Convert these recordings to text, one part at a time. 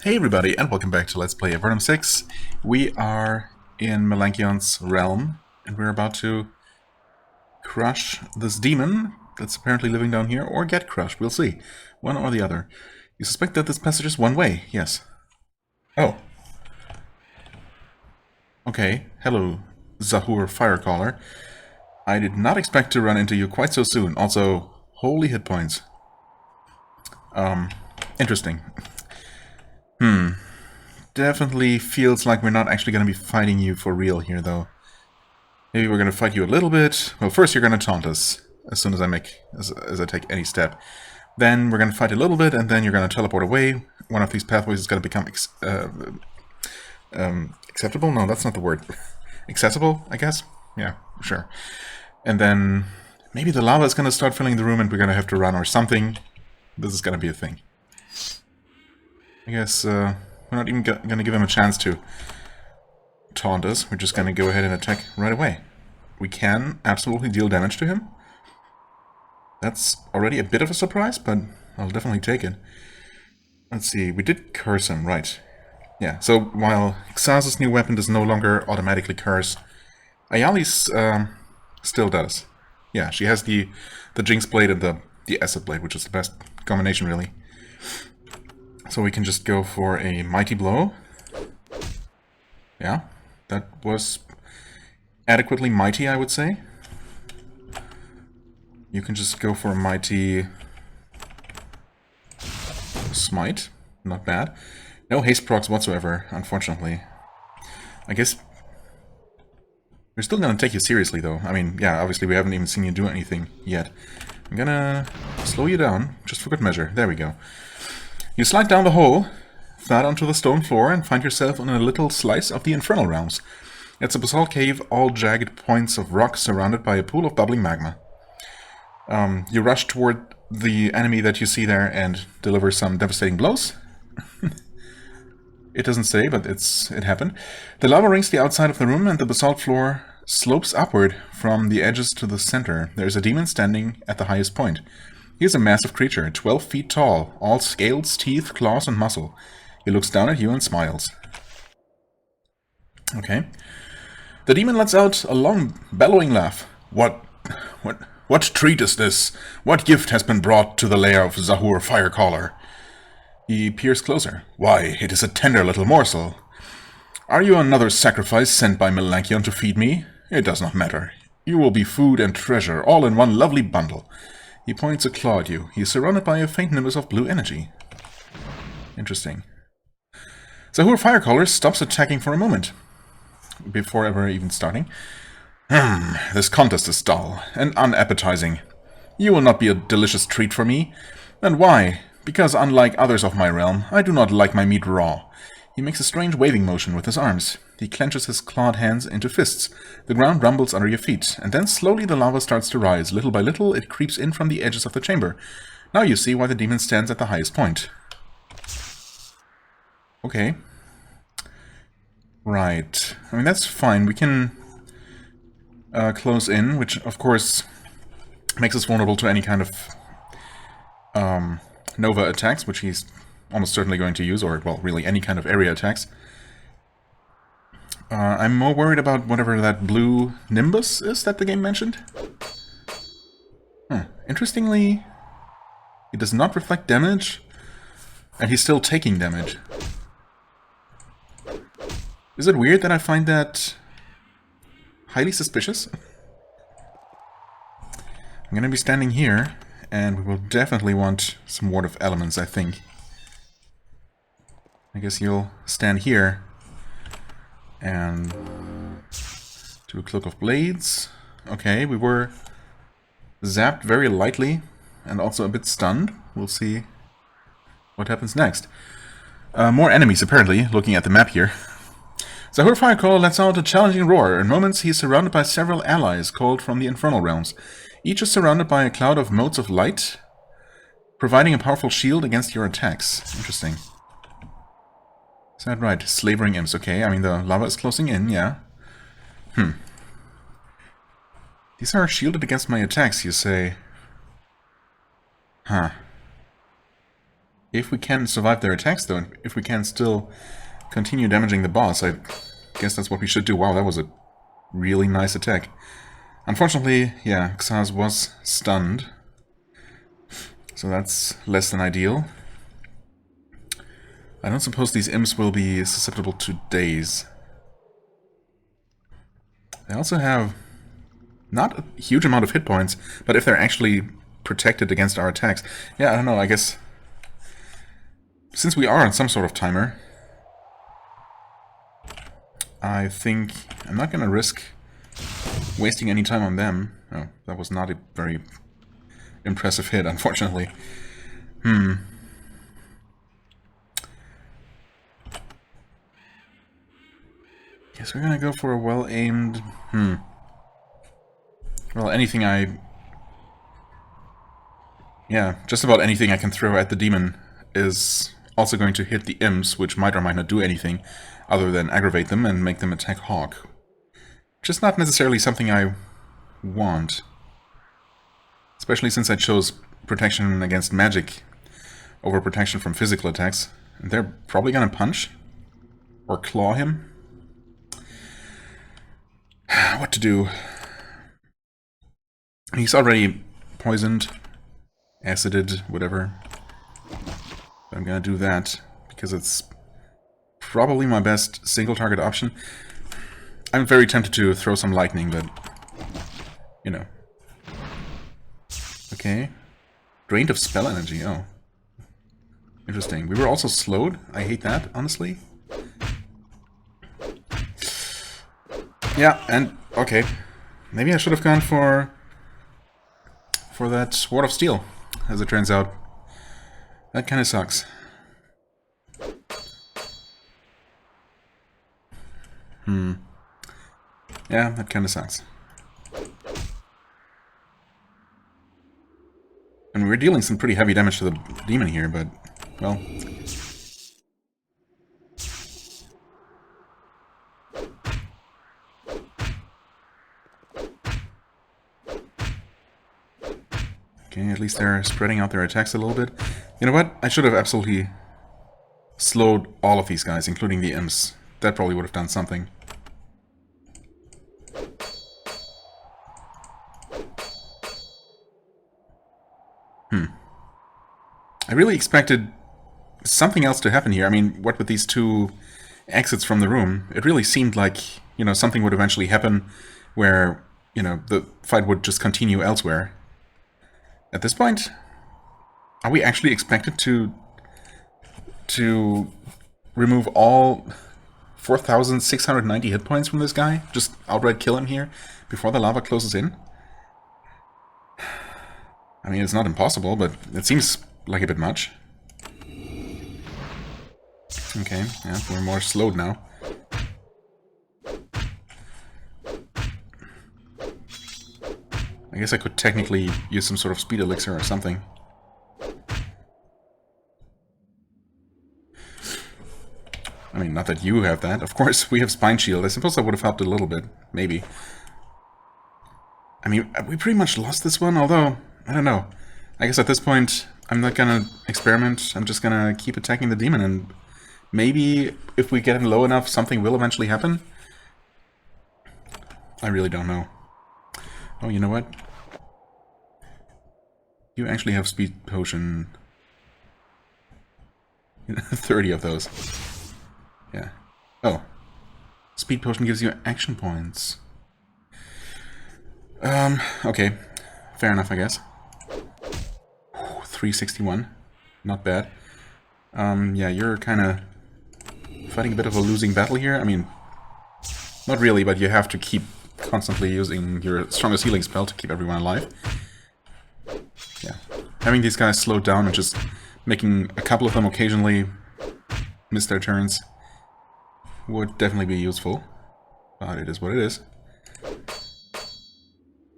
Hey everybody, and welcome back to Let's Play Avernum 6. We are in Melankion's realm, and we're about to crush this demon that's apparently living down here, or get crushed, we'll see. One or the other. You suspect that this passage is one way, yes. Oh. Okay, hello, Zahur Firecaller. I did not expect to run into you quite so soon. Also, holy hit points. Interesting. Definitely feels like we're not actually going to be fighting you for real here, though. Maybe we're going to fight you a little bit. Well, first you're going to taunt us as soon as I take any step. Then we're going to fight a little bit, and then you're going to teleport away. One of these pathways is going to become acceptable? No, that's not the word. Accessible, I guess? Yeah, sure. And then maybe the lava is going to start filling the room, and we're going to have to run or something. This is going to be a thing. I guess we're not even going to give him a chance to taunt us. We're just going to go ahead and attack right away. We can absolutely deal damage to him. That's already a bit of a surprise, but I'll definitely take it. Let's see, we did curse him, right. Yeah, so while Xaz's new weapon does no longer automatically curse, Ayali's still does. Yeah, she has the Jinx Blade and the Acid Blade, which is the best combination, really. So we can just go for a Mighty Blow. Yeah, that was adequately mighty, I would say. You can just go for a Mighty Smite. Not bad. No haste procs whatsoever, unfortunately. I guess we're still gonna take you seriously, though. I mean, yeah, obviously we haven't even seen you do anything yet. I'm gonna slow you down, just for good measure. There we go. You slide down the hole, flat onto the stone floor, and find yourself on a little slice of the infernal realms. It's a basalt cave, all jagged points of rock surrounded by a pool of bubbling magma. You rush toward the enemy that you see there and deliver some devastating blows. It doesn't say, but it happened. The lava rings the outside of the room, and the basalt floor slopes upward from the edges to the center. There's a demon standing at the highest point. He is a massive creature, 12 feet tall, all scales, teeth, claws, and muscle. He looks down at you and smiles. Okay. The demon lets out a long, bellowing laugh. What treat is this? What gift has been brought to the lair of Zahur Firecaller? He peers closer. Why, it is a tender little morsel. Are you another sacrifice sent by Melankion to feed me? It does not matter. You will be food and treasure, all in one lovely bundle. He points a claw at you. He is surrounded by a faint nimbus of blue energy. Interesting. Zahur Firecaller stops attacking for a moment, before ever even starting. This contest is dull and unappetizing. You will not be a delicious treat for me. And why? Because unlike others of my realm, I do not like my meat raw. He makes a strange waving motion with his arms. He clenches his clawed hands into fists. The ground rumbles under your feet, and then slowly the lava starts to rise. Little by little, it creeps in from the edges of the chamber. Now you see why the demon stands at the highest point. Okay. Right. I mean, that's fine. We can close in, which, of course, makes us vulnerable to any kind of Nova attacks, which he's almost certainly going to use, or, well, really any kind of area attacks. I'm more worried about whatever that blue nimbus is that the game mentioned. Interestingly, it does not reflect damage, and he's still taking damage. Is it weird that I find that highly suspicious? I'm gonna be standing here, and we will definitely want some Ward of Elements, I think. I guess you'll stand here and do a Cloak of Blades. Okay, we were zapped very lightly and also a bit stunned. We'll see what happens next. More enemies, apparently, looking at the map here. Zahur Firecaller lets out a challenging roar. In moments, he is surrounded by several allies called from the infernal realms. Each is surrounded by a cloud of motes of light, providing a powerful shield against your attacks. Interesting. Is that right? Slavering imps, okay. I mean, the lava is closing in, yeah. These are shielded against my attacks, you say. Huh. If we can survive their attacks, though, and if we can still continue damaging the boss, I guess that's what we should do. Wow, that was a really nice attack. Unfortunately, yeah, Xaz was stunned. So that's less than ideal. I don't suppose these imps will be susceptible to daze. They also have not a huge amount of hit points, but if they're actually protected against our attacks... Yeah, I don't know, I guess... Since we are on some sort of timer, I think I'm not gonna risk wasting any time on them. Oh, that was not a very impressive hit, unfortunately. Guess we're gonna go for a well-aimed... Well, anything I... Yeah, just about anything I can throw at the demon is also going to hit the imps, which might or might not do anything other than aggravate them and make them attack Hawk. Just not necessarily something I want. Especially since I chose protection against magic over protection from physical attacks. And they're probably gonna punch. Or claw him. What to do? He's already poisoned, acided, whatever. But I'm gonna do that, because it's probably my best single target option. I'm very tempted to throw some lightning, but... You know. Okay. Drained of spell energy, oh. Interesting. We were also slowed. I hate that, honestly. Yeah, and... Okay. Maybe I should have gone for that Sword of Steel, as it turns out. That kind of sucks. Yeah, that kind of sucks. And we're dealing some pretty heavy damage to the demon here, but, well... Okay, at least they're spreading out their attacks a little bit. You know what? I should have absolutely slowed all of these guys, including the imps. That probably would have done something. I really expected something else to happen here. I mean, what with these two exits from the room, it really seemed like, you know, something would eventually happen where, you know, the fight would just continue elsewhere. At this point, are we actually expected to remove all 4,690 hit points from this guy? Just outright kill him here before the lava closes in? I mean, it's not impossible, but it seems like a bit much. Okay, yeah, we're more slowed now. I guess I could technically use some sort of speed elixir or something. I mean, not that you have that. Of course, we have Spine Shield. I suppose that would have helped a little bit. Maybe. I mean, we pretty much lost this one, although, I don't know. I guess at this point, I'm not gonna experiment. I'm just gonna keep attacking the demon, and maybe if we get him low enough, something will eventually happen. I really don't know. Oh, you know what? You actually have Speed Potion. 30 of those. Yeah. Oh. Speed Potion gives you action points. Okay. Fair enough, I guess. 361. Not bad. Yeah, you're kind of fighting a bit of a losing battle here. I mean, not really, but you have to keep constantly using your strongest healing spell to keep everyone alive. Yeah. Having these guys slowed down and just making a couple of them occasionally miss their turns would definitely be useful. But it is what it is.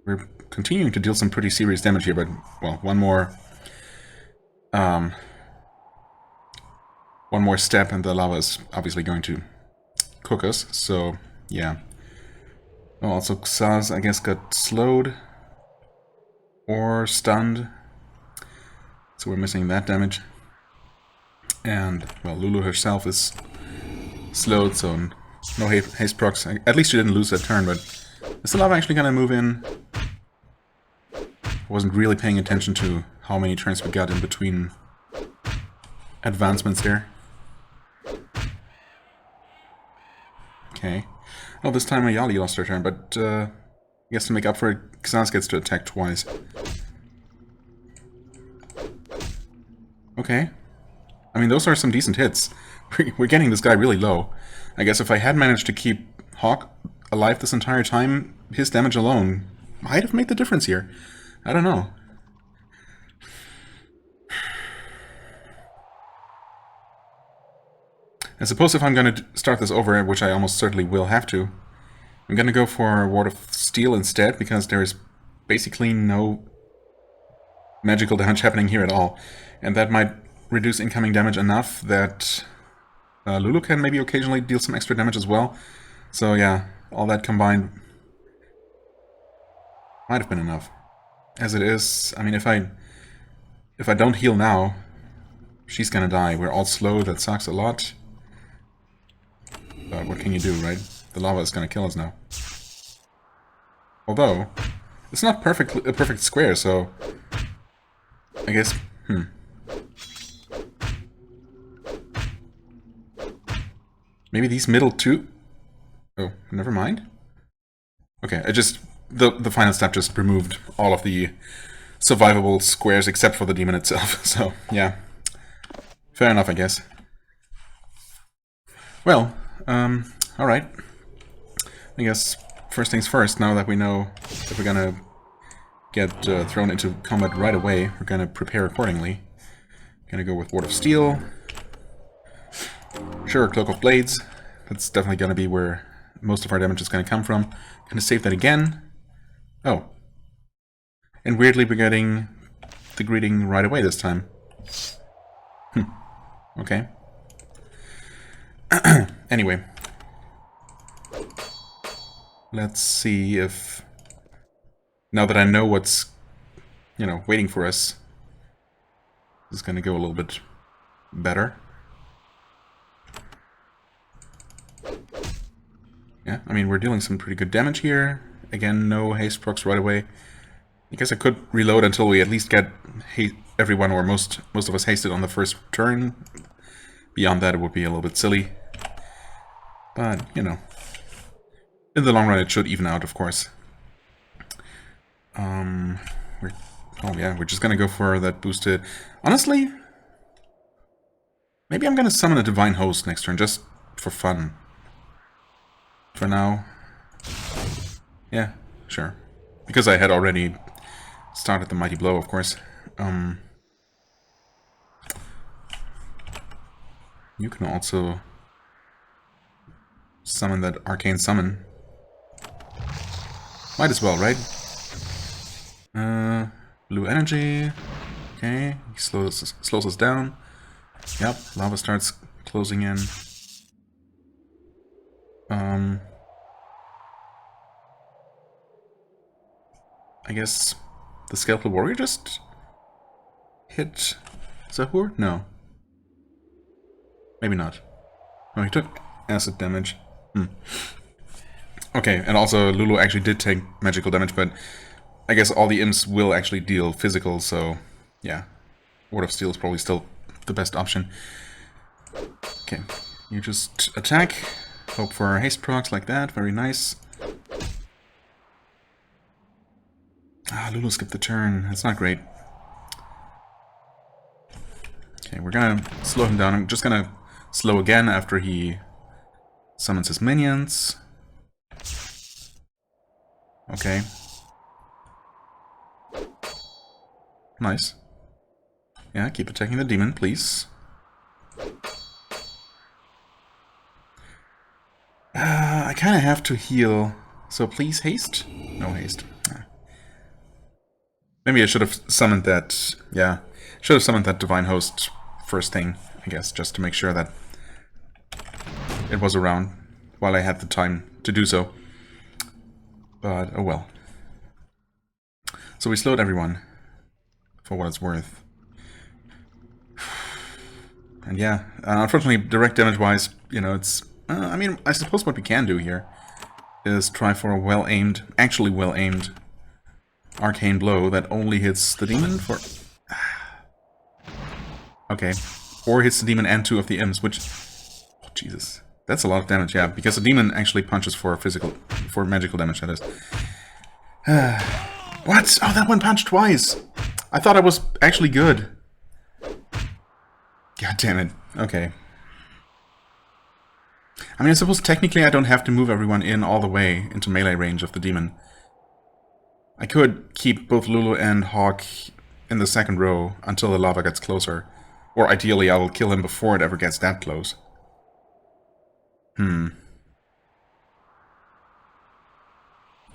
We're continuing to deal some pretty serious damage here, but, well, one more step and the lava is obviously going to cook us, so, yeah. Oh, also Xaz, I guess, got slowed or stunned, so we're missing that damage. And, well, Lulu herself is slowed, so no haste procs. At least she didn't lose that turn, but is the lava actually gonna move in? I wasn't really paying attention to how many turns we got in between advancements there. Okay. Oh, this time Ayali lost her turn, but I guess to make up for it, Xanth gets to attack twice. Okay. I mean, those are some decent hits. We're getting this guy really low. I guess if I had managed to keep Hawk alive this entire time, his damage alone might have made the difference here. I don't know. I suppose if I'm going to start this over, which I almost certainly will have to, I'm going to go for Ward of Steel instead, because there is basically no magical damage happening here at all. And that might reduce incoming damage enough that Lulu can maybe occasionally deal some extra damage as well. So yeah, all that combined might have been enough. As it is, I mean, if I don't heal now, she's gonna die. We're all slow, that sucks a lot. But what can you do, right? The lava is gonna kill us now. Although, it's not a perfect square, so I guess, maybe these middle two? Oh, never mind. Okay, the final step just removed all of the survivable squares except for the demon itself, so yeah. Fair enough, I guess. Well, alright. I guess first things first, now that we know if we're gonna get thrown into combat right away, we're gonna prepare accordingly. Gonna go with Ward of Steel. Sure, Cloak of Blades. That's definitely gonna be where most of our damage is gonna come from. Gonna save that again. Oh. And weirdly, we're getting the greeting right away this time. Okay. Anyway. Let's see if, now that I know what's, waiting for us, this is gonna go a little bit better. Yeah, I mean, we're dealing some pretty good damage here. Again, no haste procs right away. I guess I could reload until we at least get everyone or most of us hasted on the first turn. Beyond that, it would be a little bit silly. But, in the long run, it should even out, of course. We're just gonna go for that boosted. Honestly, maybe I'm gonna summon a Divine Host next turn, just for fun. For now. Yeah, sure. Because I had already started the Mighty Blow, of course. You can also summon that Arcane Summon. Might as well, right? Blue energy. Okay, he slows us down. Yep, lava starts closing in. I guess the Skeletal Warrior just hit Zahur? No. Maybe not. Oh, he took acid damage. Okay, and also Lulu actually did take magical damage, but I guess all the imps will actually deal physical, so yeah. Ward of Steel is probably still the best option. Okay, you just attack, hope for haste procs like that, very nice. Ah, Lulu skipped the turn, that's not great. Okay, we're gonna slow him down. I'm just gonna slow again after he summons his minions. Okay. Nice. Yeah, keep attacking the demon, please. I kind of have to heal, so please haste? No haste. Maybe I should have summoned that, yeah, should have summoned that Divine Host first thing, I guess, just to make sure that it was around while I had the time to do so. But, oh well. So we slowed everyone, for what it's worth. And yeah, unfortunately, direct damage-wise, you know, it's... I mean, I suppose what we can do here is try for a well-aimed, actually well-aimed arcane blow that only hits the demon for... Okay. Or hits the demon and 2 of the imps, which... Oh, Jesus. That's a lot of damage, yeah, because the demon actually punches for magical damage, that is. What? Oh, that one punched twice! I thought I was actually good. God damn it. Okay. I mean, I suppose technically I don't have to move everyone in all the way into melee range of the demon. I could keep both Lulu and Hawk in the second row until the lava gets closer. Or ideally I will kill him before it ever gets that close.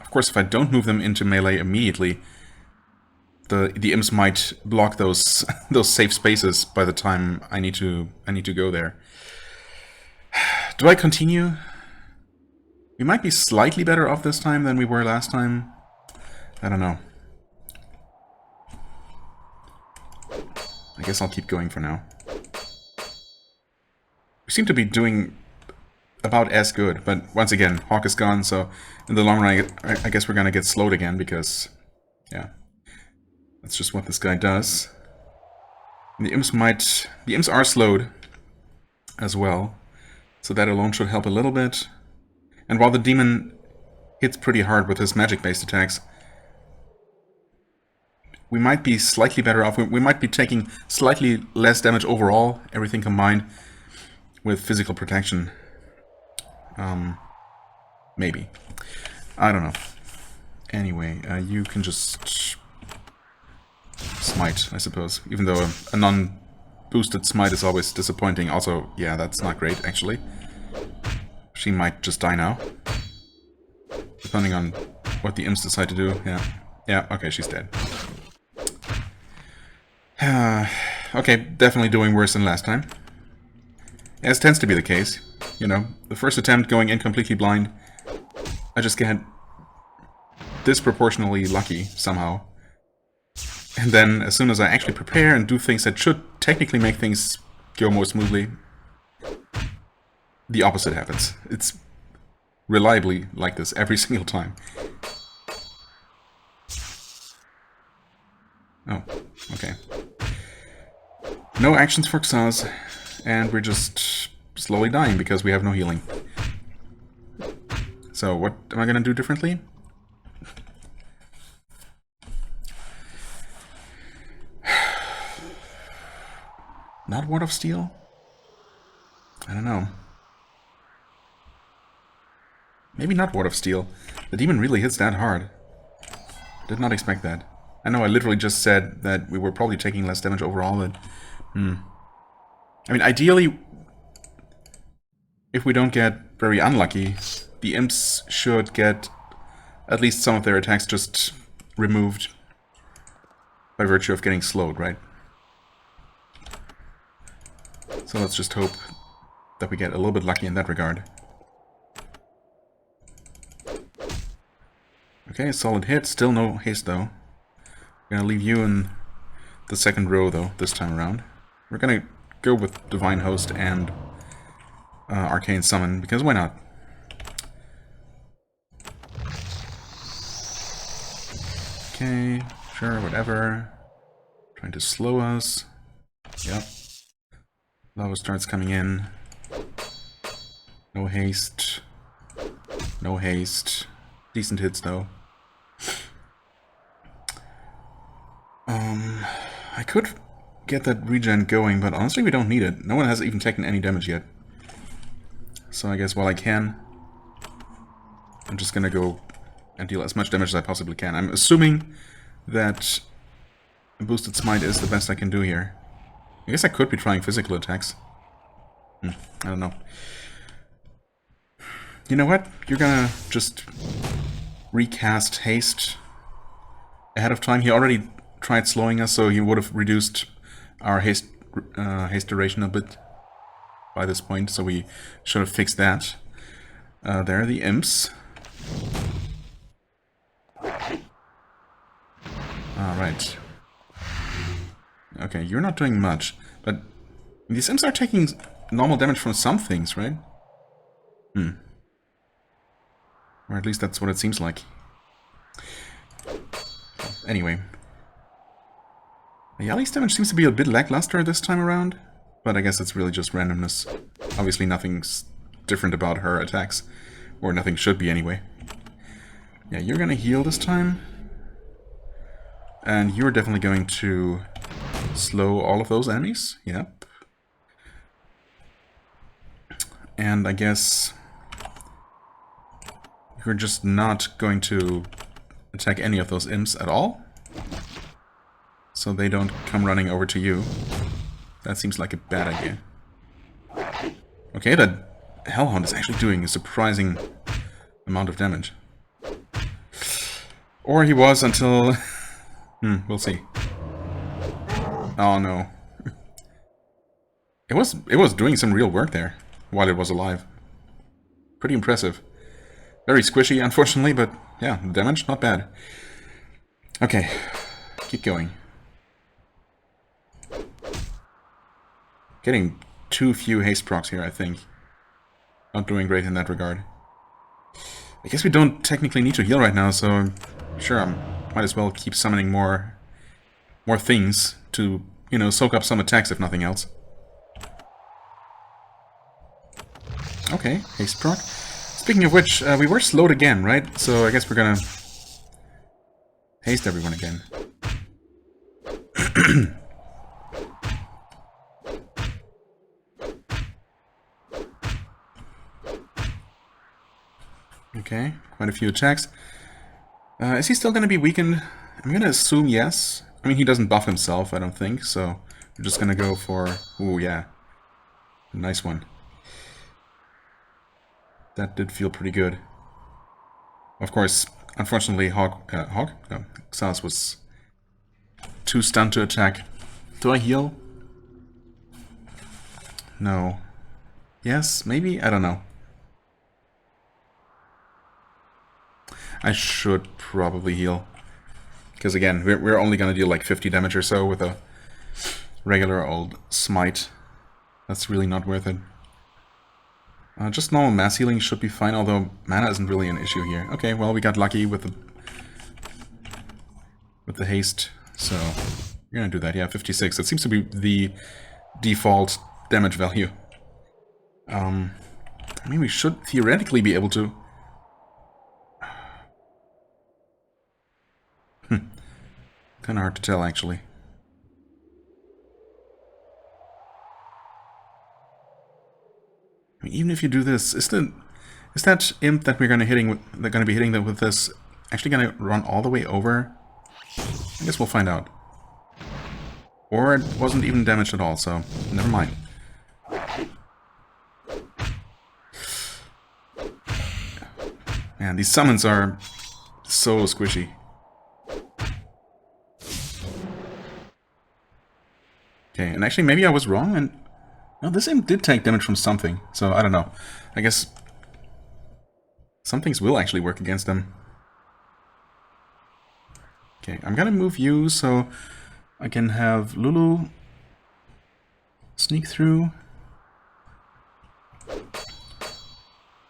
Of course, if I don't move them into melee immediately, the imps might block those those safe spaces by the time I need to go there. Do I continue? We might be slightly better off this time than we were last time. I don't know. I guess I'll keep going for now. We seem to be doing about as good, but once again, Hawk is gone, so in the long run, I guess we're gonna get slowed again, because, yeah, that's just what this guy does. And the imps are slowed as well, so that alone should help a little bit. And while the demon hits pretty hard with his magic-based attacks, we might be slightly better off. We might be taking slightly less damage overall, everything combined, with physical protection. Maybe. I don't know. Anyway, you can just smite, I suppose. Even though a non-boosted smite is always disappointing. Also, yeah, that's not great, actually. She might just die now. Depending on what the imps decide to do, yeah. Yeah, okay, she's dead. Okay, definitely doing worse than last time. As tends to be the case. You know, the first attempt going in completely blind, I just get disproportionately lucky somehow. And then, as soon as I actually prepare and do things that should technically make things go more smoothly, the opposite happens. It's reliably like this every single time. Oh, okay. No actions for Xaz, and we're just slowly dying because we have no healing. So what am I gonna do differently? Not Ward of Steel? I don't know. Maybe not Ward of Steel. The demon really hits that hard. Did not expect that. I know I literally just said that we were probably taking less damage overall, but... I mean, ideally, if we don't get very unlucky, the imps should get at least some of their attacks just removed by virtue of getting slowed, right? So let's just hope that we get a little bit lucky in that regard. Okay, solid hit. Still no haste, though. We're gonna leave you in the second row, though, this time around. We're gonna go with Divine Host and Arcane Summon, because why not? Okay, sure, whatever. Trying to slow us. Yep. Lava starts coming in. No haste. No haste. Decent hits, though. I could get that regen going, but honestly we don't need it. No one has even taken any damage yet. So I guess while I can, I'm just gonna go and deal as much damage as I possibly can. I'm assuming that a boosted smite is the best I can do here. I guess I could be trying physical attacks. I don't know. You know what? You're gonna just recast haste ahead of time. He already tried slowing us, so he would have reduced our haste duration a bit by this point, so we should have fixed that. There are the imps. Alright. Okay, you're not doing much, but These imps are taking normal damage from some things, right? Or at least that's what it seems like. Anyway. Yali's damage seems to be a bit lackluster this time around, but I guess it's really just randomness. Obviously nothing's different about her attacks, or nothing should be anyway. Yeah, you're gonna heal this time, and you're definitely going to slow all of those enemies. Yep. And I guess you're just not going to attack any of those imps at all, so they don't come running over to you. That seems like a bad idea. Okay, that Hellhound is actually doing a surprising amount of damage. Or he was until... we'll see. Oh no. It was doing some real work there while it was alive. Pretty impressive. Very squishy, unfortunately, but yeah, the damage, not bad. Okay, keep going. Getting too few haste procs here, I think. Not doing great in that regard. I guess we don't technically need to heal right now, so sure, I might as well keep summoning more things to, you know, soak up some attacks if nothing else. Okay, haste proc. Speaking of which, we were slowed again, right? So I guess we're gonna haste everyone again. Okay, quite a few attacks. Is he still gonna be weakened? I'm gonna assume yes. I mean, he doesn't buff himself, I don't think, so we're just gonna go for... Ooh, yeah. Nice one. That did feel pretty good. Of course, unfortunately, Xas was too stunned to attack. Do I heal? No. Yes, maybe? I don't know. I should probably heal. Because again, we're only going to deal like 50 damage or so with a regular old smite. That's really not worth it. Just normal mass healing should be fine, although mana isn't really an issue here. Okay, well, we got lucky with the haste, so we're gonna do that. Yeah, 56. That seems to be the default damage value. I mean, we should theoretically be able to... Kinda hard to tell, actually. I mean, even if you do this, is that imp that we're gonna be hitting with this actually gonna run all the way over? I guess we'll find out. Or it wasn't even damaged at all, so never mind. Man, these summons are so squishy. Okay, and actually maybe I was wrong, and no, this imp did take damage from something, so I don't know. I guess some things will actually work against them. Okay, I'm gonna move you so I can have Lulu sneak through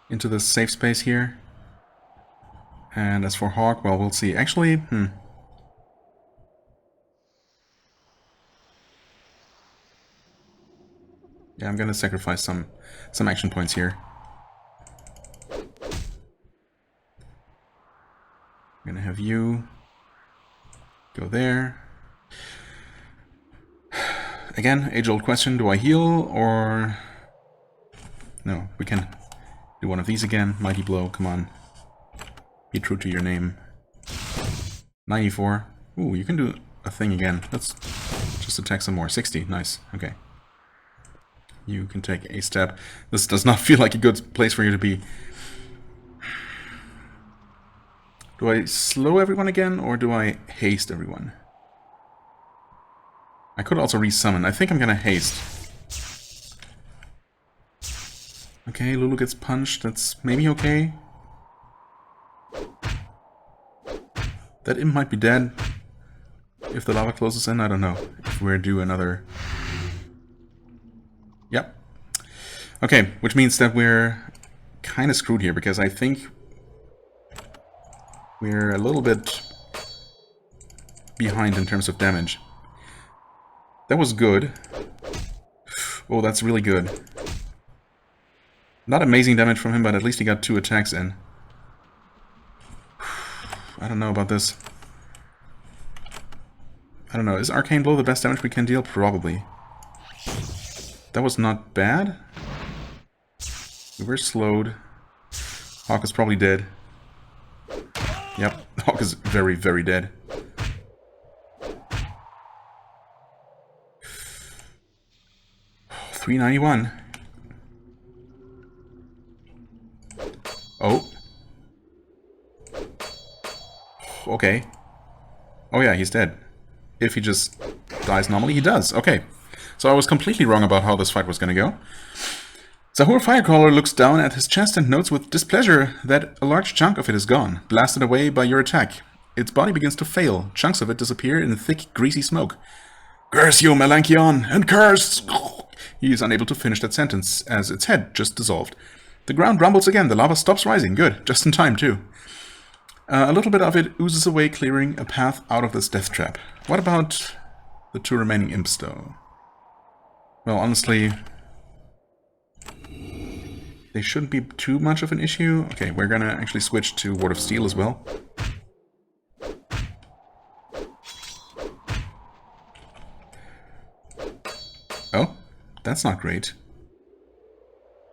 into the safe space here. And as for Hawk, well, we'll see. Actually, yeah, I'm gonna sacrifice some action points here. I'm gonna have you go there. Again, age-old question, do I heal or... No, we can do one of these again. Mighty Blow, come on. Be true to your name. 94. Ooh, you can do a thing again. Let's just attack some more. 60, nice, okay. You can take a step. This does not feel like a good place for you to be. Do I slow everyone again, or do I haste everyone? I could also resummon. I think I'm gonna haste. Okay, Lulu gets punched. That's maybe okay. That imp might be dead. If the lava closes in, I don't know. If we're due another Okay, which means that we're kind of screwed here, because I think we're a little bit behind in terms of damage. That was good. Oh, that's really good. Not amazing damage from him, but at least he got 2 attacks in. I don't know about this. I don't know. Is Arcane Blow the best damage we can deal? Probably. That was not bad. We were slowed. Hawk is probably dead. Yep, Hawk is very, very dead. $391. Oh. Okay. Oh yeah, he's dead. If he just dies normally, he does. Okay. So I was completely wrong about how this fight was gonna go. Zahur Firecaller looks down at his chest and notes with displeasure that a large chunk of it is gone, blasted away by your attack. Its body begins to fail. Chunks of it disappear in thick, greasy smoke. Curse you, Melanchion, and curse! He is unable to finish that sentence, as its head just dissolved. The ground rumbles again. The lava stops rising. Good. Just in time, too. A little bit of it oozes away, clearing a path out of this death trap. What about the 2 remaining imps, though? Well, honestly, they shouldn't be too much of an issue. Okay, we're gonna actually switch to Ward of Steel as well. Oh, that's not great.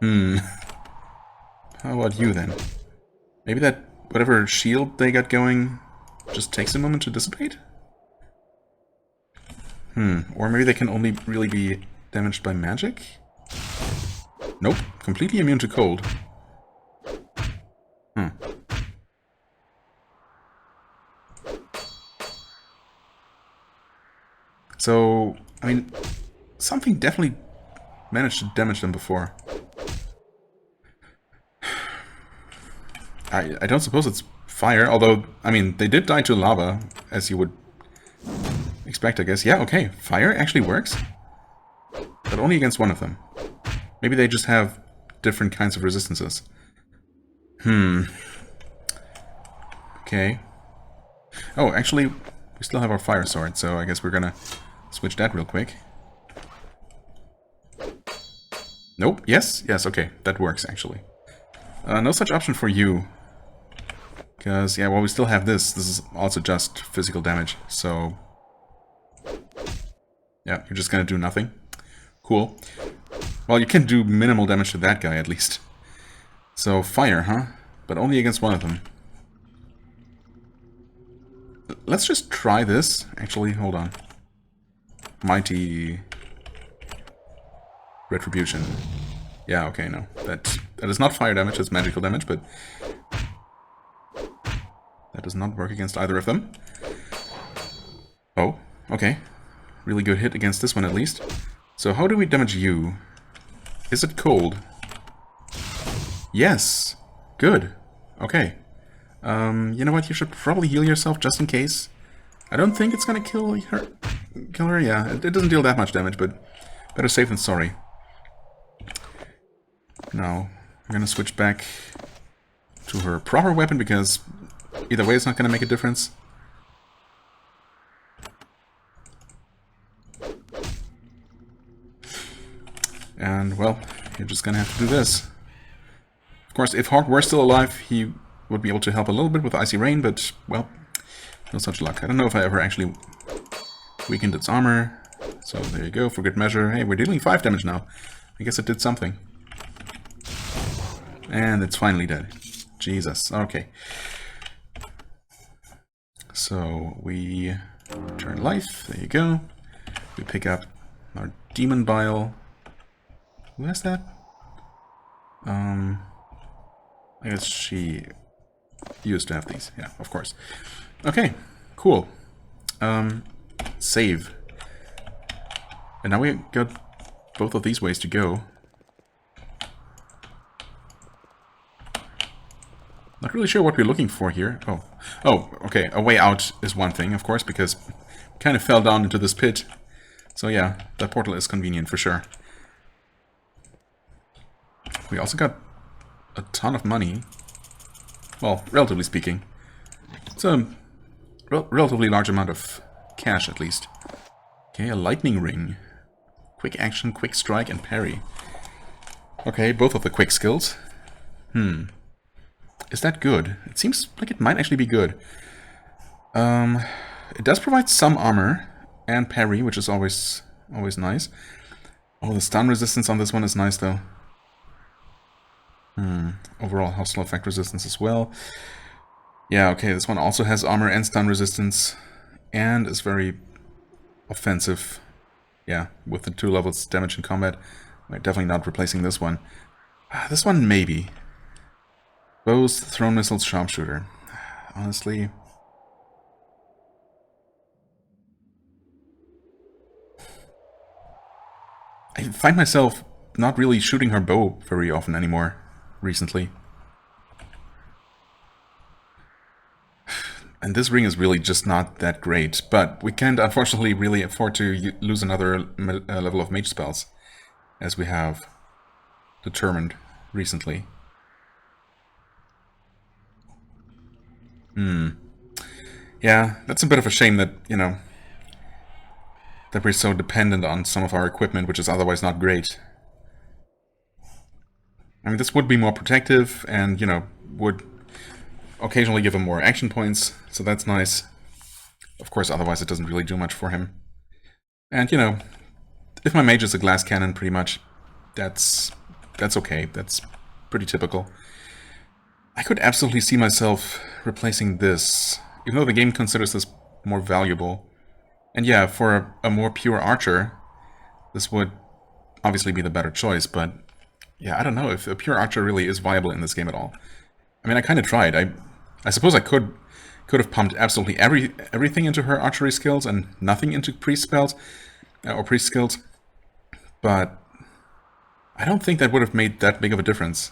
How about you, then? Maybe that whatever shield they got going just takes a moment to dissipate? Or maybe they can only really be damaged by magic? Nope, completely immune to cold. So, I mean, something definitely managed to damage them before. I don't suppose it's fire, although, I mean, they did die to lava, as you would expect, I guess. Yeah, okay, fire actually works, but only against one of them. Maybe they just have different kinds of resistances. Okay. Oh, actually, we still have our fire sword, so I guess we're gonna switch that real quick. Nope, yes, okay, that works, actually. No such option for you. Because, yeah, well, we still have this. This is also just physical damage, so... yeah, you're just gonna do nothing. Cool. Well, you can do minimal damage to that guy, at least. So, fire, huh? But only against one of them. Let's just try this. Actually, hold on. Mighty... Retribution. Yeah, okay, no. That is not fire damage, it's magical damage, but... that does not work against either of them. Oh, okay. Really good hit against this one, at least. So how do we damage you? Is it cold? Yes! Good. Okay. You know what? You should probably heal yourself just in case. I don't think it's gonna kill her. Yeah. It doesn't deal that much damage, but better safe than sorry. Now, I'm gonna switch back to her proper weapon, because either way it's not gonna make a difference. And, well, you're just gonna have to do this. Of course, if Hawk were still alive, he would be able to help a little bit with Icy Rain, but, well, no such luck. I don't know if I ever actually weakened its armor. So there you go, for good measure. Hey, we're dealing 5 damage now. I guess it did something. And it's finally dead. Jesus, okay. So we return life, there you go. We pick up our Demon Bile. Who has that? I guess she used to have these. Yeah, of course. Okay, cool. Save. And now we got both of these ways to go. Not really sure what we're looking for here. Oh, okay. A way out is one thing, of course, because we kind of fell down into this pit. So yeah, that portal is convenient for sure. We also got a ton of money. Well, relatively speaking. It's a relatively large amount of cash, at least. Okay, a lightning ring. Quick action, quick strike, and parry. Okay, both of the quick skills. Is that good? It seems like it might actually be good. It does provide some armor and parry, which is always nice. Oh, the stun resistance on this one is nice, though. Overall hostile effect resistance as well. Yeah, okay, this one also has armor and stun resistance, and is very offensive. Yeah, with the 2 levels damage in combat. We're definitely not replacing this one. This one, maybe. Bows, thrown missiles, sharpshooter. Honestly... I find myself not really shooting her bow very often anymore, recently. And this ring is really just not that great, but we can't unfortunately really afford to lose another level of mage spells, as we have determined recently. Yeah, that's a bit of a shame that, you know, that we're so dependent on some of our equipment, which is otherwise not great. I mean, this would be more protective and, you know, would occasionally give him more action points, so that's nice. Of course, otherwise it doesn't really do much for him. And, you know, if my mage is a glass cannon, pretty much, that's okay. That's pretty typical. I could absolutely see myself replacing this, even though the game considers this more valuable. And yeah, for a more pure archer, this would obviously be the better choice, but yeah, I don't know if a pure archer really is viable in this game at all. I mean, I kind of tried. I suppose I could have pumped absolutely everything into her archery skills and nothing into priest spells, or priest skills, but I don't think that would have made that big of a difference.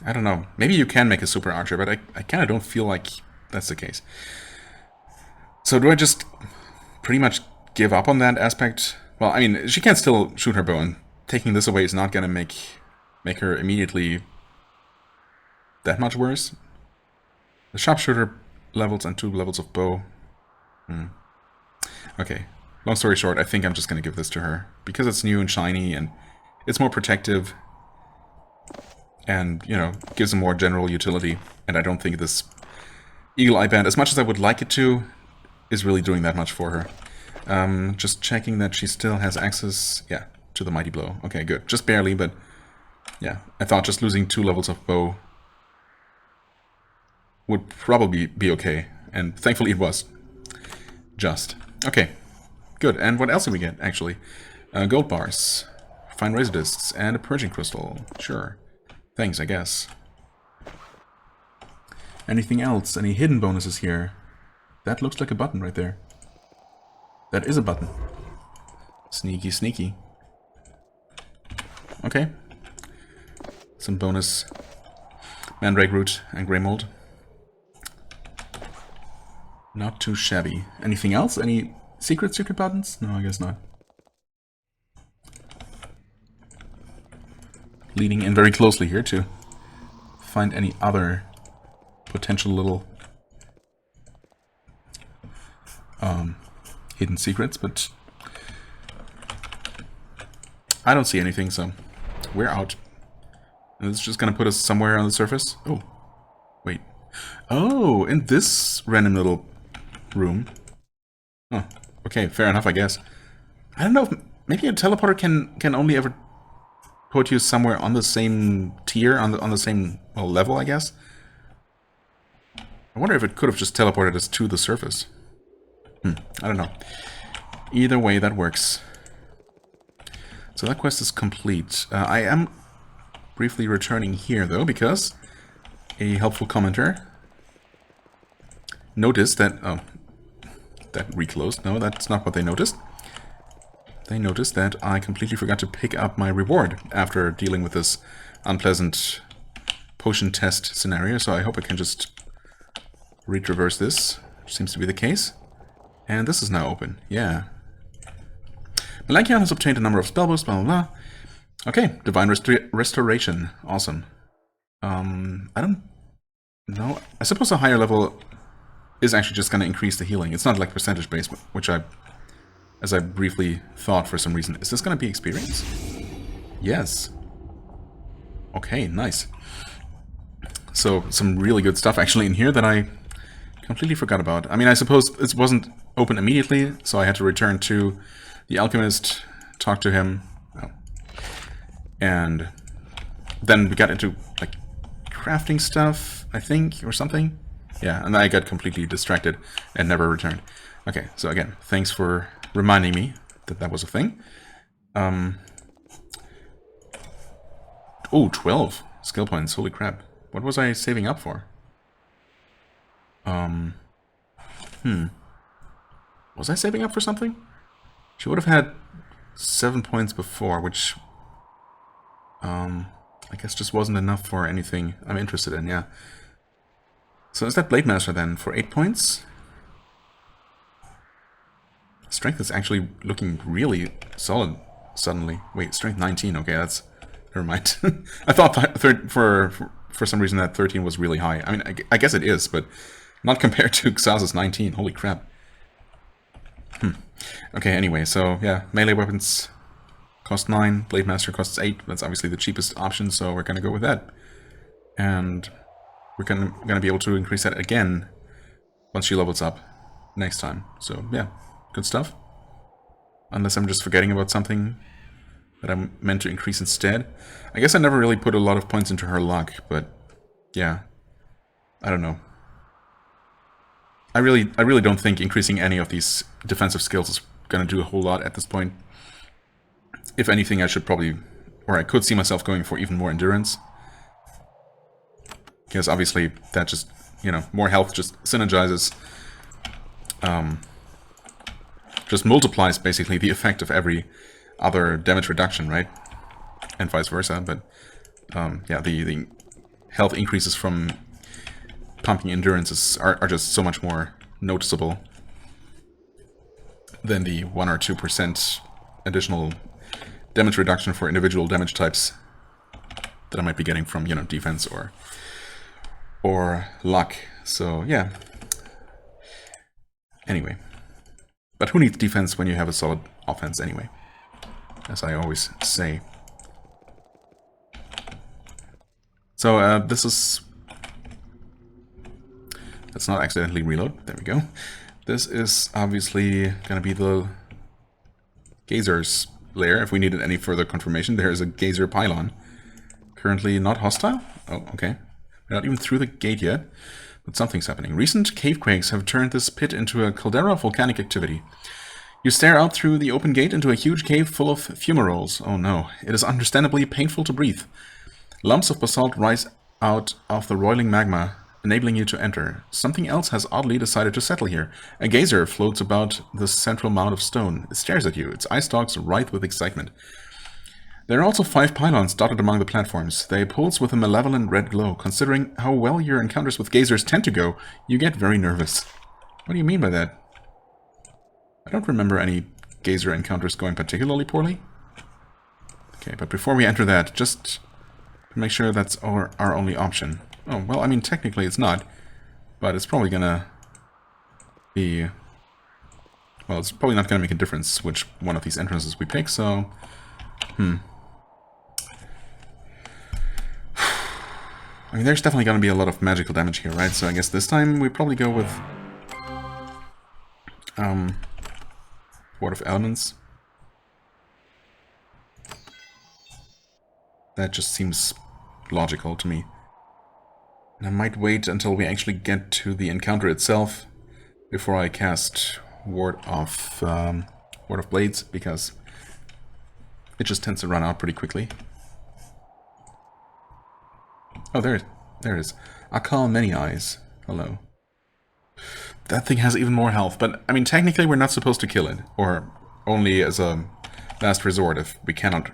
I don't know. Maybe you can make a super archer, but I kind of don't feel like that's the case. So do I just pretty much give up on that aspect? Well, I mean, she can still shoot her bow, and taking this away is not going to make her immediately that much worse. The sharpshooter levels and 2 levels of bow. Okay, long story short, I think I'm just going to give this to her. Because it's new and shiny, and it's more protective. And, you know, gives a more general utility. And I don't think this Eagle Eye Band, as much as I would like it to, is really doing that much for her. Just checking that she still has access, yeah, to the Mighty Blow. Okay, good. Just barely, but yeah. I thought just losing 2 levels of bow would probably be okay. And thankfully it was. Just. Okay, good. And what else did we get, actually? Gold bars, fine razor discs, and a purging crystal. Sure. Thanks, I guess. Anything else? Any hidden bonuses here? That looks like a button right there. That is a button. Sneaky, sneaky. Okay. Some bonus Mandrake Root and Grey Mold. Not too shabby. Anything else? Any secret buttons? No, I guess not. Leaning in very closely here to find any other potential little hidden secrets, but I don't see anything, so we're out. And it's just gonna put us somewhere on the surface. Oh, wait. Oh, in this random little room. Oh, okay, fair enough, I guess. I don't know if maybe a teleporter can only ever put you somewhere on the same tier, on the same level, I guess. I wonder if it could have just teleported us to the surface. I don't know. Either way, that works. So that quest is complete. I am briefly returning here, though, because a helpful commenter noticed that... Oh, that reclosed. No, that's not what they noticed. They noticed that I completely forgot to pick up my reward after dealing with this unpleasant potion test scenario, so I hope I can just retraverse this, which seems to be the case. And this is now open. Yeah. Lankion has obtained a number of spell boosts, blah, blah, blah. Okay, Divine Restoration. Awesome. I don't know. I suppose a higher level is actually just going to increase the healing. It's not like percentage based, which as I briefly thought for some reason. Is this going to be experience? Yes. Okay, nice. So, some really good stuff actually in here that I completely forgot about. I mean, I suppose it wasn't open immediately, so I had to return to the alchemist, talk to him, and then we got into, like, crafting stuff, I think, or something. Yeah, and I got completely distracted and never returned. Okay, so again, thanks for reminding me that that was a thing. Oh, 12 skill points, holy crap. What was I saving up for? Was I saving up for something? She would have had 7 points before, which I guess just wasn't enough for anything I'm interested in, yeah. So is that Blade Master then for 8 points? Strength is actually looking really solid suddenly. Wait, strength 19, okay, that's... Never mind. I thought for some reason that 13 was really high. I mean, I guess it is, but not compared to Xaza's 19. Holy crap. Okay, anyway, so yeah, melee weapons cost 9, Blade Master costs 8. That's obviously the cheapest option, so we're gonna go with that. And we're gonna be able to increase that again once she levels up next time. So yeah, good stuff. Unless I'm just forgetting about something that I'm meant to increase instead. I guess I never really put a lot of points into her luck, but yeah, I don't know. I really don't think increasing any of these defensive skills is gonna do a whole lot at this point. If anything, I should probably, or I could see myself going for even more endurance. Because obviously that just, you know, more health just synergizes, just multiplies basically the effect of every other damage reduction, right? And vice versa, but yeah, the health increases from pumping endurances are just so much more noticeable than the 1 or 2% additional damage reduction for individual damage types that I might be getting from, you know, defense or luck. So yeah. Anyway. But who needs defense when you have a solid offense anyway? As I always say. So this is... Let's not accidentally reload. There we go. This is obviously going to be the Gazer's lair. If we needed any further confirmation, there is a Gazer pylon. Currently not hostile? Oh, okay. We're not even through the gate yet, but something's happening. Recent cave quakes have turned this pit into a caldera of volcanic activity. You stare out through the open gate into a huge cave full of fumaroles. Oh no, it is understandably painful to breathe. Lumps of basalt rise out of the roiling magma, enabling you to enter. Something else has oddly decided to settle here. A gazer floats about the central mound of stone. It stares at you, its eye stalks writhe with excitement. There are also 5 pylons dotted among the platforms. They pulse with a malevolent red glow. Considering how well your encounters with gazers tend to go, you get very nervous. What do you mean by that? I don't remember any gazer encounters going particularly poorly. Okay, but before we enter that, just make sure that's our only option. Oh, well, I mean, technically it's not, but it's probably gonna be... Well, it's probably not gonna make a difference which one of these entrances we pick, so... I mean, there's definitely gonna be a lot of magical damage here, right? So I guess this time we probably go with... Ward of Elements. That just seems logical to me. And I might wait until we actually get to the encounter itself before I cast Ward of Blades, because it just tends to run out pretty quickly. Oh, there it is. Akal Many Eyes. Hello. That thing has even more health, but I mean, technically we're not supposed to kill it, or only as a last resort if we cannot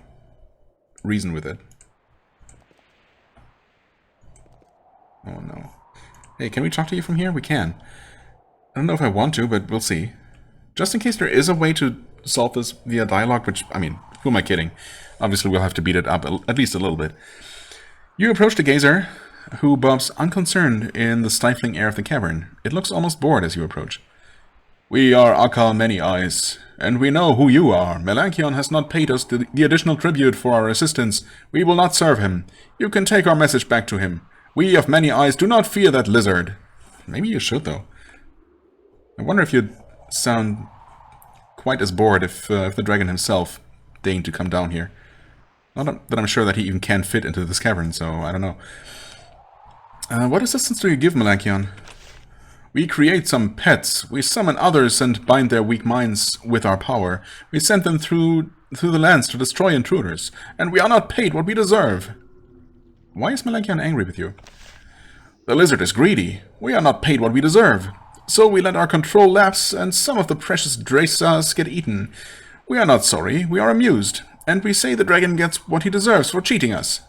reason with it. Oh no. Hey, can we talk to you from here? We can. I don't know if I want to, but we'll see. Just in case there is a way to solve this via dialogue, which, I mean, who am I kidding? Obviously, we'll have to beat it up at least a little bit. You approach the gazer, who bobs unconcerned in the stifling air of the cavern. It looks almost bored as you approach. We are Akal Many Eyes, and we know who you are. Melanchion has not paid us the additional tribute for our assistance. We will not serve him. You can take our message back to him. We of Many Eyes do not fear that lizard. Maybe you should, though. I wonder if you'd sound quite as bored if the dragon himself deigned to come down here. Not that I'm sure that he even can fit into this cavern, so I don't know. What assistance do you give, Melanchion? We create some pets. We summon others and bind their weak minds with our power. We send them through the lands to destroy intruders. And we are not paid what we deserve. Why is Melanchion angry with you? The lizard is greedy. We are not paid what we deserve. So we let our control lapse, and some of the precious Dresas get eaten. We are not sorry. We are amused. And we say the dragon gets what he deserves for cheating us.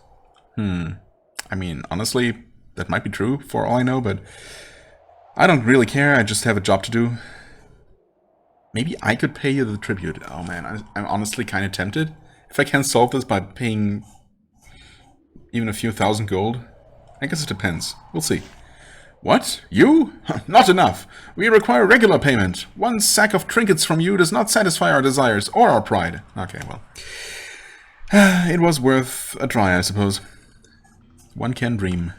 I mean, honestly, that might be true for all I know, but I don't really care. I just have a job to do. Maybe I could pay you the tribute. Oh man, I'm honestly kind of tempted. If I can solve this by paying even a few thousand gold, I guess it depends. We'll see. What? You? Not enough. We require regular payment. One sack of trinkets from you does not satisfy our desires or our pride. Okay, well. It was worth a try, I suppose. One can dream.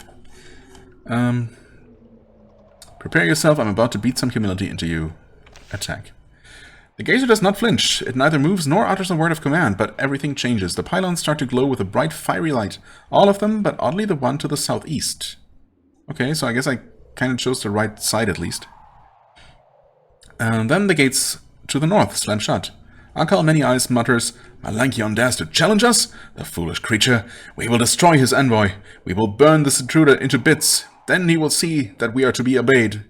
Prepare yourself, I'm about to beat some humility into you. Attack. The gazer does not flinch. It neither moves nor utters a word of command, but everything changes. The pylons start to glow with a bright, fiery light. All of them, but oddly the one to the southeast. Okay, so I guess I kind of chose the right side at least. And then the gates to the north slam shut. Akal Many Eyes mutters, Melanchion dares to challenge us? The foolish creature. We will destroy his envoy. We will burn this intruder into bits. Then he will see that we are to be obeyed.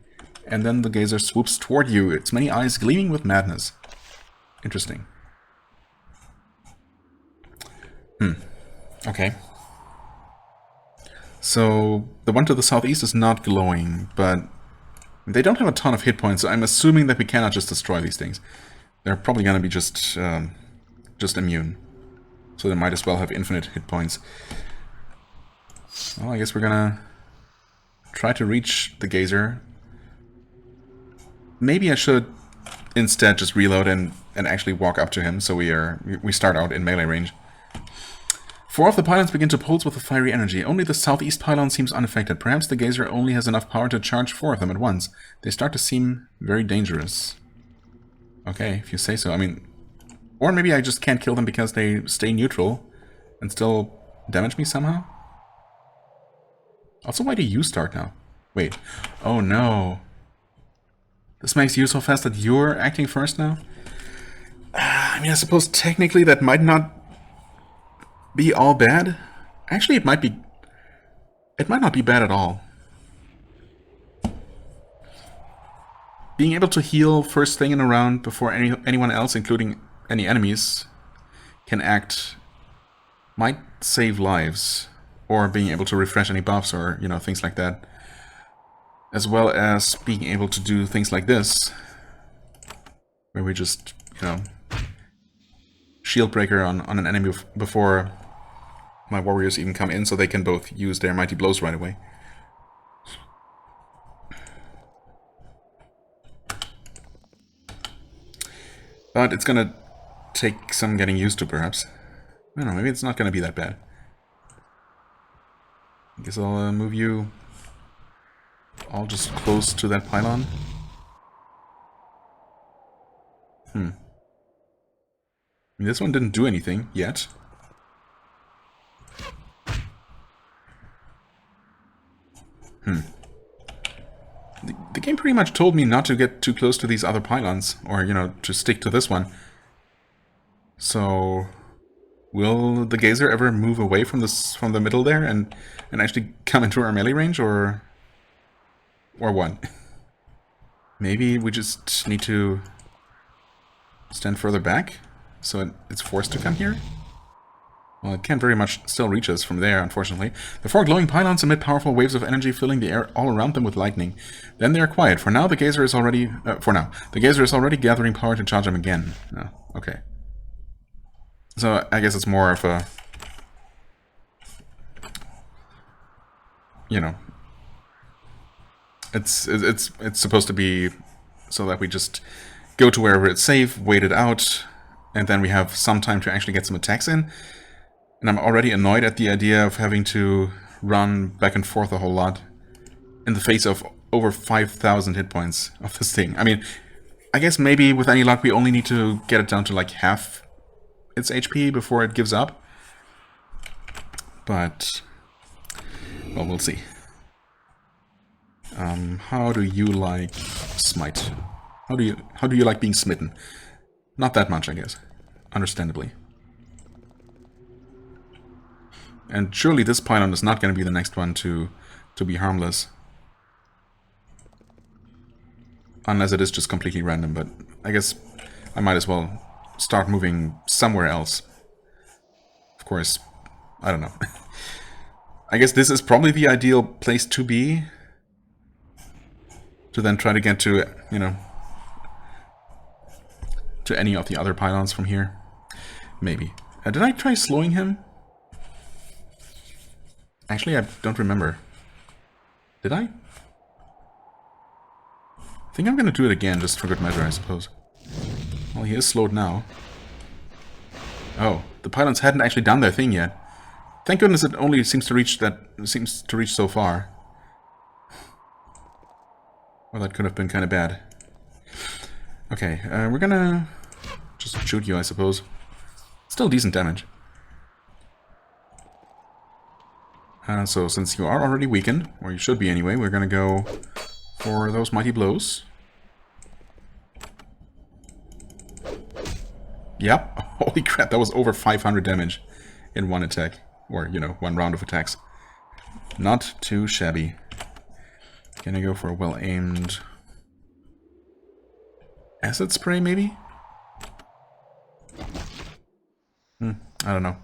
And then the gazer swoops toward you, its many eyes gleaming with madness. Interesting. Okay. So, the one to the southeast is not glowing, but they don't have a ton of hit points, so I'm assuming that we cannot just destroy these things. They're probably going to be just immune. So they might as well have infinite hit points. Well, I guess we're gonna try to reach the gazer. Maybe I should instead just reload and actually walk up to him, so we start out in melee range. 4 of the pylons begin to pulse with a fiery energy. Only the southeast pylon seems unaffected. Perhaps the gazer only has enough power to charge 4 of them at once. They start to seem very dangerous. Okay, if you say so. I mean, or maybe I just can't kill them because they stay neutral and still damage me somehow? Also, why do you start now? Wait. Oh no. This makes you so fast that you're acting first now? I mean, I suppose technically that might not be all bad. Actually, it might not be bad at all. Being able to heal first thing in a round before anyone else, including any enemies, can act might save lives. Or being able to refresh any buffs or, you know, things like that. As well as being able to do things like this. Where we just, you know, shield breaker on an enemy before my warriors even come in, so they can both use their mighty blows right away. But it's gonna take some getting used to, perhaps. I don't know, maybe it's not gonna be that bad. I guess I'll move you all just close to that pylon. I mean, this one didn't do anything yet. The game pretty much told me not to get too close to these other pylons, or, you know, to stick to this one. So, will the gazer ever move away from the middle there and actually come into our melee range, or what? Maybe we just need to stand further back so it's forced to come here? Well, it can't very much still reach us from there, unfortunately. The four glowing pylons emit powerful waves of energy, filling the air all around them with lightning. Then they are quiet. For now, the geyser is already... the geyser is already gathering power to charge them again. Oh, okay. So, I guess it's more of a... You know... It's supposed to be so that we just go to wherever it's safe, wait it out, and then we have some time to actually get some attacks in. And I'm already annoyed at the idea of having to run back and forth a whole lot in the face of over 5,000 hit points of this thing. I mean, I guess maybe with any luck we only need to get it down to like half its HP before it gives up. But, well, we'll see. How do you like smite? How do you like being smitten? Not that much, I guess. Understandably. And surely this pylon is not going to be the next one to be harmless. Unless it is just completely random, but I guess I might as well start moving somewhere else. Of course, I don't know. I guess this is probably the ideal place to be. To then try to get to, you know, to any of the other pylons from here. Maybe. Did I try slowing him? Actually, I don't remember. Did I? I think I'm gonna do it again, just for good measure, I suppose. Well, he is slowed now. Oh, the pylons hadn't actually done their thing yet. Thank goodness it only seems to reach so far. Well, that could have been kind of bad. Okay, we're gonna just shoot you, I suppose. Still decent damage. So since you are already weakened, or you should be anyway, we're gonna go for those mighty blows. Yep. Holy crap, that was over 500 damage in one attack. Or, you know, one round of attacks. Not too shabby. Gonna go for a well-aimed acid spray, maybe? I don't know.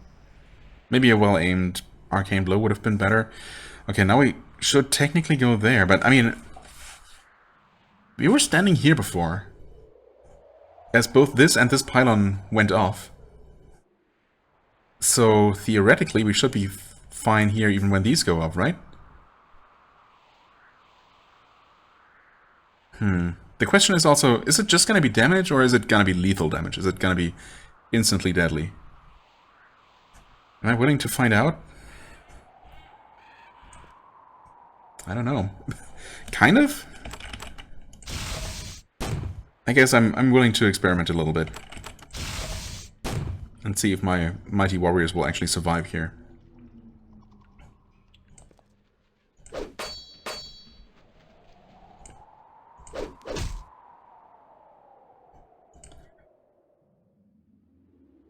Maybe a well-aimed arcane blow would have been better. Okay, now we should technically go there, but I mean... We were standing here before. As both this and this pylon went off. So, theoretically, we should be fine here even when these go off, right? The question is also, is it just going to be damage, or is it going to be lethal damage? Is it going to be instantly deadly? Am I willing to find out? I don't know. Kind of? I guess I'm willing to experiment a little bit. And see if my mighty warriors will actually survive here.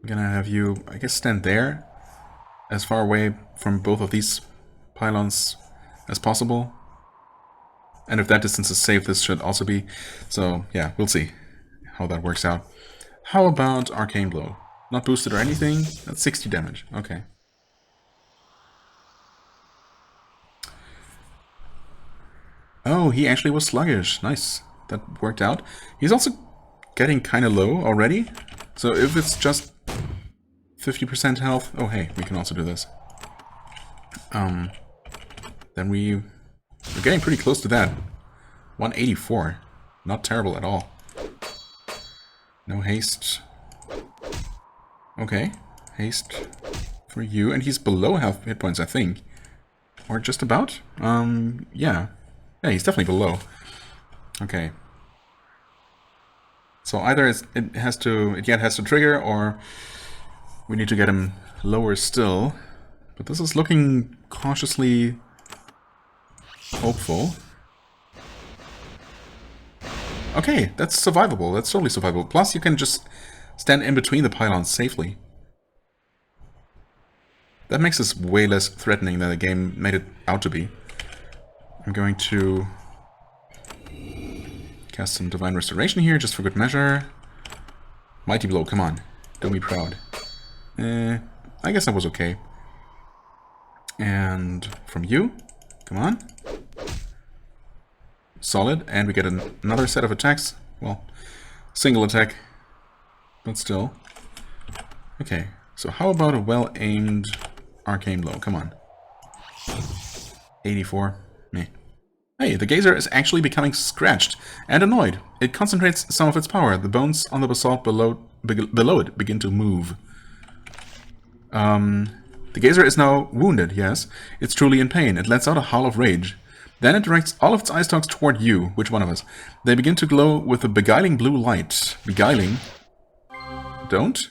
I'm gonna have you, I guess, stand there, as far away from both of these pylons as possible. And if that distance is safe, this should also be. So, yeah, we'll see how that works out. How about Arcane Blow? Not boosted or anything? That's 60 damage. Okay. Oh, he actually was sluggish. Nice. That worked out. He's also getting kind of low already. So if it's just 50% health... Oh, hey, we can also do this. Then we're getting pretty close to that. 184. Not terrible at all. No haste. Okay. Haste for you. And he's below half hit points, I think. Or just about? Yeah. Yeah, he's definitely below. Okay. So either it has to trigger, or we need to get him lower still. But this is looking cautiously hopeful. Okay, that's survivable. That's totally survivable. Plus, you can just stand in between the pylons safely. That makes this way less threatening than the game made it out to be. I'm going to cast some Divine Restoration here, just for good measure. Mighty Blow, come on. Don't be proud. I guess that was okay. And from you, come on. Solid, and we get another set of attacks. Well, single attack, but still. Okay, so how about a well-aimed arcane blow? Come on. 84. Meh. Hey, the geyser is actually becoming scratched and annoyed. It concentrates some of its power. The bones on the basalt below it begin to move. The geyser is now wounded, yes. It's truly in pain. It lets out a howl of rage. Then it directs all of its eye stalks toward you. Which one of us? They begin to glow with a beguiling blue light. Beguiling? Don't?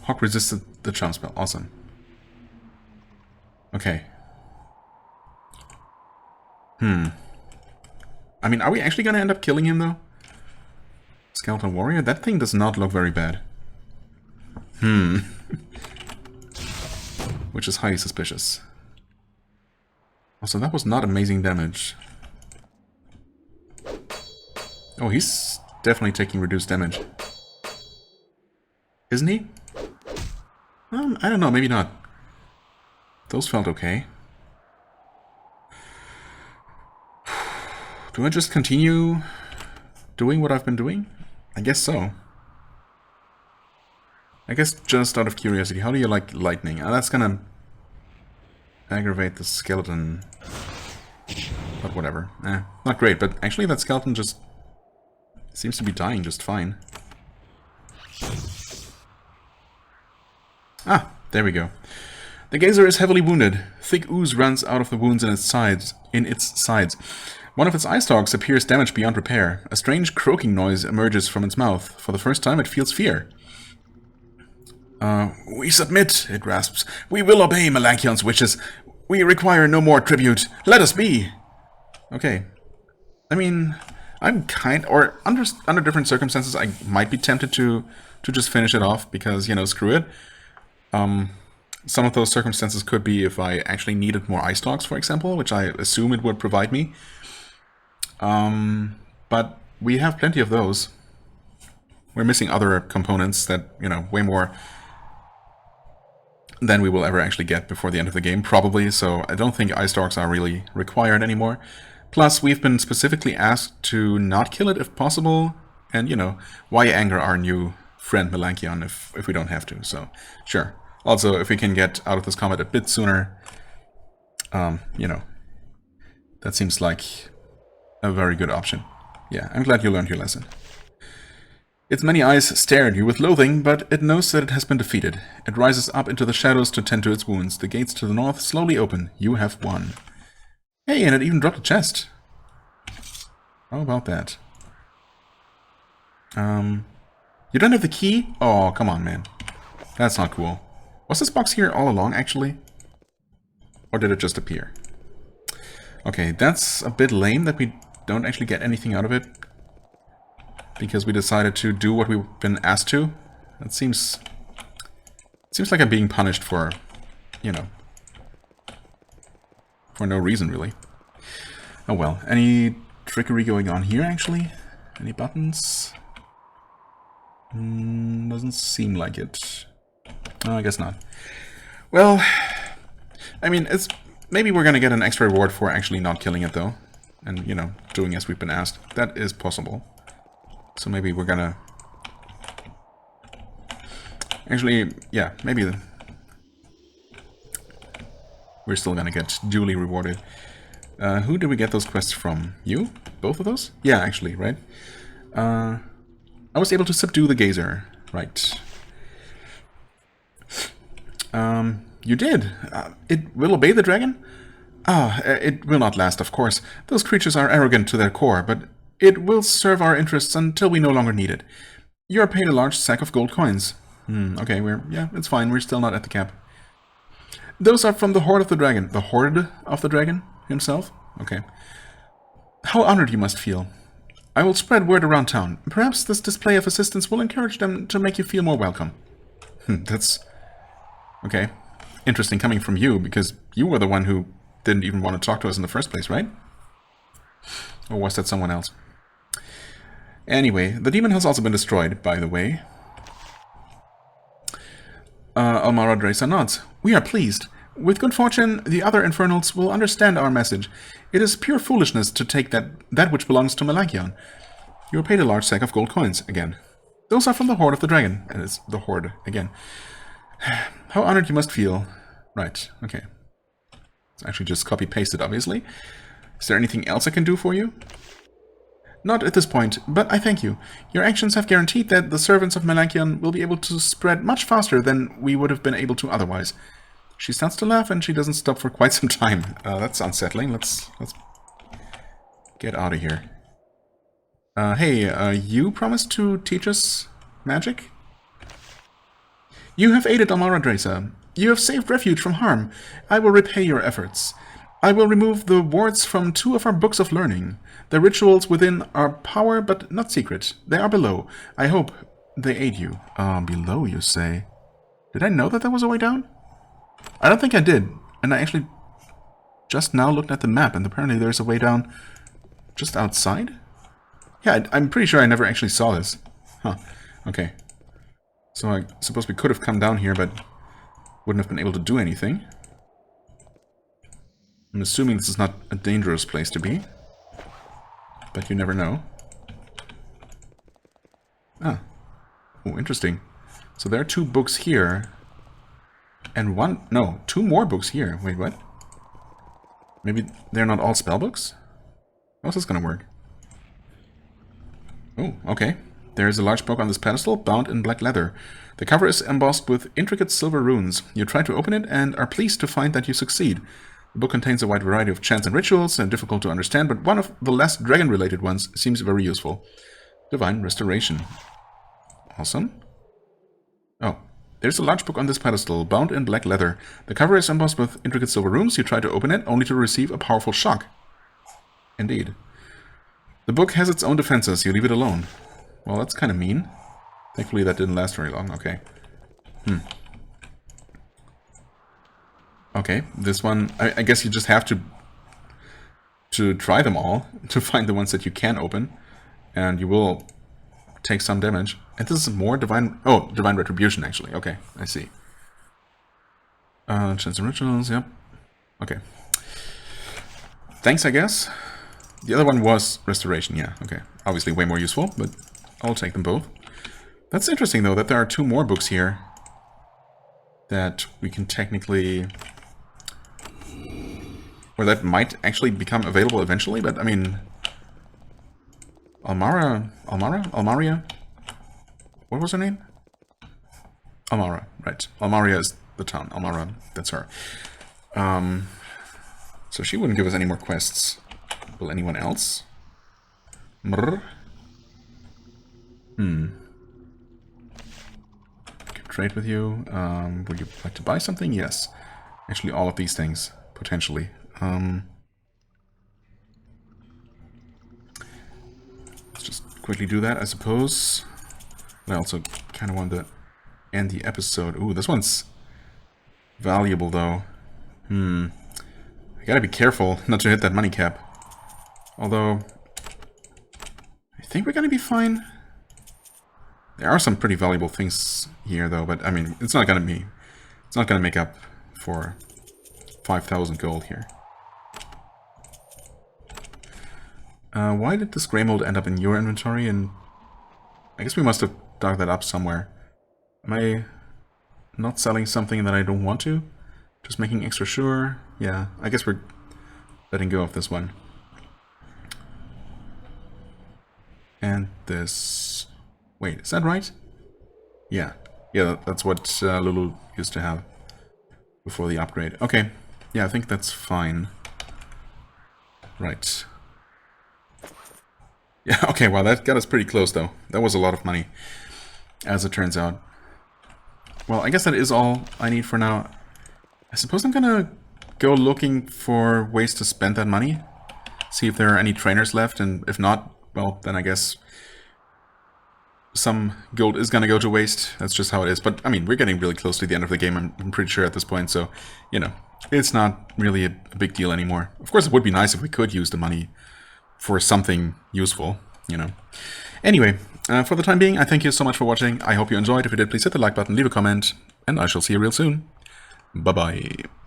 Hawk resisted the charm spell. Awesome. Okay. I mean, are we actually going to end up killing him, though? Skeleton warrior? That thing does not look very bad. Which is highly suspicious. Also, that was not amazing damage. Oh, he's definitely taking reduced damage. Isn't he? I don't know, maybe not. Those felt okay. Do I just continue doing what I've been doing? I guess so. I guess just out of curiosity, how do you like lightning? That's gonna aggravate the skeleton. But whatever. Not great, but actually that skeleton just seems to be dying just fine. Ah, there we go. The geyser is heavily wounded. Thick ooze runs out of the wounds in its sides. One of its eye stalks appears damaged beyond repair. A strange croaking noise emerges from its mouth. For the first time, it feels fear. We submit, it rasps. We will obey Melankion's wishes. We require no more tribute. Let us be. Okay. I mean, I'm under different circumstances, I might be tempted to just finish it off because, you know, screw it. Some of those circumstances could be if I actually needed more eye stalks, for example, which I assume it would provide me. But we have plenty of those. We're missing other components that, you know, way more than we will ever actually get before the end of the game, probably, so I don't think eye stalks are really required anymore. Plus, we've been specifically asked to not kill it if possible, and, you know, why anger our new friend Melankion if we don't have to, so, sure. Also, if we can get out of this combat a bit sooner, you know, that seems like a very good option. Yeah, I'm glad you learned your lesson. Its many eyes stare at you with loathing, but it knows that it has been defeated. It rises up into the shadows to tend to its wounds. The gates to the north slowly open. You have won. Hey, and it even dropped a chest. How about that? You don't have the key? Oh, come on, man. That's not cool. Was this box here all along, actually? Or did it just appear? Okay, that's a bit lame that we don't actually get anything out of it. Because we decided to do what we've been asked to. That seems like I'm being punished for, you know, for no reason, really. Oh well. Any trickery going on here, actually? Any buttons? Doesn't seem like it. Oh, I guess not. Well, I mean, maybe we're gonna get an extra reward for actually not killing it, though. And, you know, doing as we've been asked. That is possible. So maybe we're gonna... Actually, yeah, maybe we're still gonna get duly rewarded. Who did we get those quests from? You? Both of those? Yeah, actually, right? I was able to subdue the geyser. Right. You did. It will obey the dragon? It will not last, of course. Those creatures are arrogant to their core, but it will serve our interests until we no longer need it. You are paid a large sack of gold coins. Okay, yeah, it's fine. We're still not at the cap. Those are from the Horde of the Dragon. The Horde of the Dragon himself? Okay. How honored you must feel. I will spread word around town. Perhaps this display of assistance will encourage them to make you feel more welcome. That's... okay. Interesting coming from you, because you were the one who didn't even want to talk to us in the first place, right? Or was that someone else? Anyway, the demon has also been destroyed, by the way. Almara Dresa nods. We are pleased. With good fortune, the other infernals will understand our message. It is pure foolishness to take that which belongs to Melakion. You are paid a large sack of gold coins, again. Those are from the Horde of the Dragon, and it's the Horde, again. How honored you must feel. Right, okay. It's actually just copy-pasted, obviously. Is there anything else I can do for you? Not at this point, but I thank you. Your actions have guaranteed that the servants of Melakion will be able to spread much faster than we would have been able to otherwise. She starts to laugh, and she doesn't stop for quite some time. That's unsettling. Let's get out of here. Hey, you promised to teach us magic? You have aided Almara Dresa. You have saved refuge from harm. I will repay your efforts. I will remove the wards from 2 of our books of learning. The rituals within are power, but not secret. They are below. I hope they aid you. Below, you say? Did I know that there was a way down? I don't think I did. And I actually just now looked at the map, and apparently there's a way down just outside? Yeah, I'm pretty sure I never actually saw this. Huh. Okay. So I suppose we could have come down here, but wouldn't have been able to do anything. I'm assuming this is not a dangerous place to be. But you never know. Ah. Oh, interesting. So there are 2 books here. And 2 more books here. Wait, what? Maybe they're not all spell books? How's this gonna work? Oh, okay. There is a large book on this pedestal, bound in black leather. The cover is embossed with intricate silver runes. You try to open it and are pleased to find that you succeed. The book contains a wide variety of chants and rituals, and difficult to understand, but one of the less dragon-related ones seems very useful. Divine Restoration. Awesome. Oh. There's a large book on this pedestal, bound in black leather. The cover is embossed with intricate silver runes. You try to open it, only to receive a powerful shock. Indeed. The book has its own defenses. You leave it alone. Well, that's kind of mean. Thankfully, that didn't last very long. Okay. Okay, this one... I guess you just have to try them all to find the ones that you can open. And you will take some damage. And this is more divine... Oh, divine retribution, actually. Okay, I see. Chants and rituals, yep. Okay. Thanks, I guess. The other one was restoration, yeah. Okay, obviously way more useful, but I'll take them both. That's interesting, though, that there are 2 more books here that we can technically... Or that might actually become available eventually, but, I mean... Almaria? What was her name? Almara, right. Almaria is the town. Almara, that's her. So she wouldn't give us any more quests. Will anyone else? Can trade with you. Would you like to buy something? Yes. Actually, all of these things, potentially. Let's just quickly do that, I suppose. I also kind of want to end the episode. Ooh, this one's valuable, though. I gotta be careful not to hit that money cap. Although, I think we're gonna be fine. There are some pretty valuable things here, though, but I mean, it's not gonna make up for 5,000 gold here. Why did this grey mold end up in your inventory? And I guess we must have dug that up somewhere. Am I not selling something that I don't want to? Just making extra sure? Yeah, I guess we're letting go of this one. And this... Wait, is that right? Yeah. Yeah, that's what Lulu used to have before the upgrade. Okay. Yeah, I think that's fine. Right. Yeah, okay, well, that got us pretty close, though. That was a lot of money, as it turns out. Well, I guess that is all I need for now. I suppose I'm gonna go looking for ways to spend that money. See if there are any trainers left, and if not, well, then I guess some gold is gonna go to waste. That's just how it is. But, I mean, we're getting really close to the end of the game, I'm pretty sure at this point, so, you know, it's not really a big deal anymore. Of course, it would be nice if we could use the money for something useful, you know. Anyway, for the time being, I thank you so much for watching. I hope you enjoyed. If you did, please hit the like button, leave a comment, and I shall see you real soon. Bye-bye.